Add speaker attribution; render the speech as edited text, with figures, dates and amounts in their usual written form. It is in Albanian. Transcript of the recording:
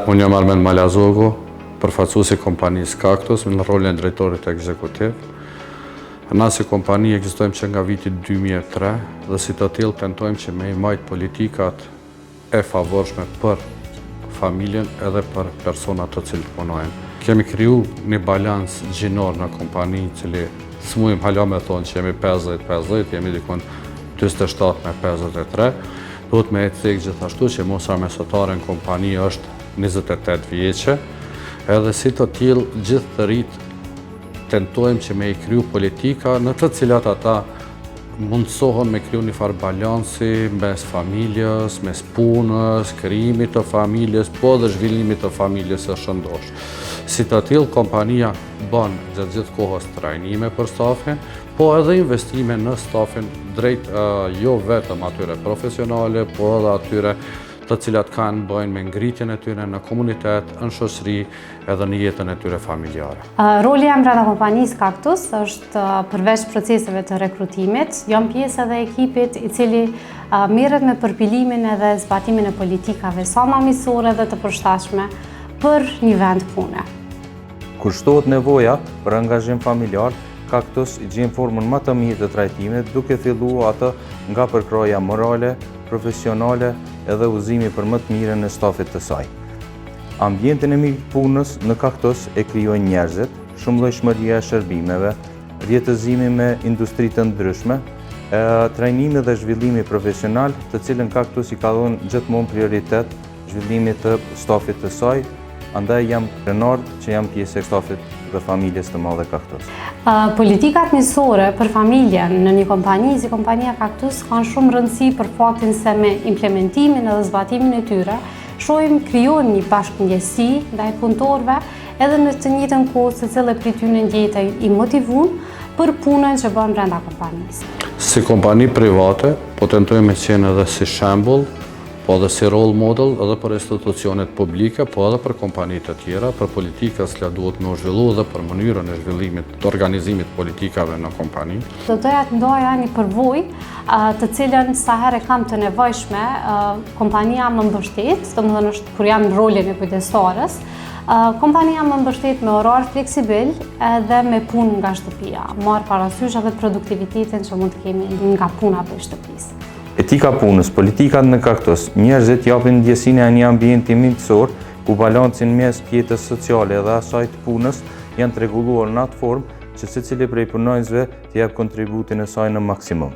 Speaker 1: Unë jam Armen Malazogu, përfaqësues i kompanisë Kaktus në rolin e drejtorit ekzekutiv. Na si kompani ekzistojmë që nga viti 2003 dhe si të tillë tentojmë që me i majtë politikat e favorshme për familjen edhe për personat të cilët punojnë. Kemi kriju një balans gjinor në kompani, cili s'mujmë hala me thonë që jemi 50-50, jemi dikon 27 me 53. Duhet me e cekë gjithashtu që mosa mesatare në kompani është 28 vjeqe, edhe si të tillë gjithë të rritë tentojmë që me i kriju politika në të cilat ata mundësohen me kriju një farë balansi mes familjes, mes punës, krijimit të familjes, po dhe zhvillimit të familjes së shëndosh. Si të tillë, kompania bën gjatë gjithë kohës trajnime për stafin, po edhe investime në stafin drejt jo vetëm atyre profesionale, po edhe atyre të cilat kanë bëjnë me ngritjen e tyre në komunitet, në shoqëri edhe në jetën e tyre familjare.
Speaker 2: Roli jam brenda kompanisë Kaktus është përveç proceseve të rekrutimit, jam pjesë edhe ekipit i cili merret me përpilimin edhe zbatimin e politikave sa më miqësore dhe të përshtatshme për një vend pune.
Speaker 3: Kur shtohet nevoja për angazhim familjar, Kaktus i gjen formën më të mirë të trajtimit, duke filluar atë nga përkraja morale, profesionale edhe udhëzimi për më të mirën e stafit të saj. Ambientin e mirë punës në Kaktus e krijojnë njerëzit, shumëllojshmëria e shërbimeve, rjetëzimi me industri të ndryshme, trajnimi dhe zhvillimi profesional, të cilën Kaktus i ka dhënë gjithmonë prioritet zhvillimit të stafit të saj, andaj jam krenar që jam pjesë e stafit dhe familjes të madhe Kaktus.
Speaker 2: Politikat miqësore për familjen në një kompani si kompania Kaktus kanë shumë rëndësi për faktin se me implementimin edhe zbatimin e tyre shohim krijojmë një bashkëndjesi ndaj punëtorëve edhe në të njëjtën kohë secili prej tyre ndjehet i motivuar për punën që bën brenda kompanisë.
Speaker 1: Si kompani private, po tentojmë të qenë edhe si shembull, po edhe si role model edhe për institucionet publike, po edhe për kompanitë të tjera, për politikat që duhet me zhvillu dhe për mënyrën e zhvillimit të organizimit politikave në kompani.
Speaker 2: Do doja të ndoja një përvojë të cilën sa herë kam të nevojshme, kompania më mbështet, domethënë është kur jam në rolin e kujdestarës, kompania më mbështet me orar fleksibil edhe me punë nga shtëpia, marr parasysh edhe produktivitetin që mund të kemi nga puna për shtëpisë.
Speaker 3: Etika punës, politikat në Kaktus, njerëzit japin ndjesinë e një ambienti miqësor, ku balancin mes jetës sociale dhe asaj të punës janë të rregulluar në atë formë që secili prej punonjësve të jap kontributin e saj në maksimum.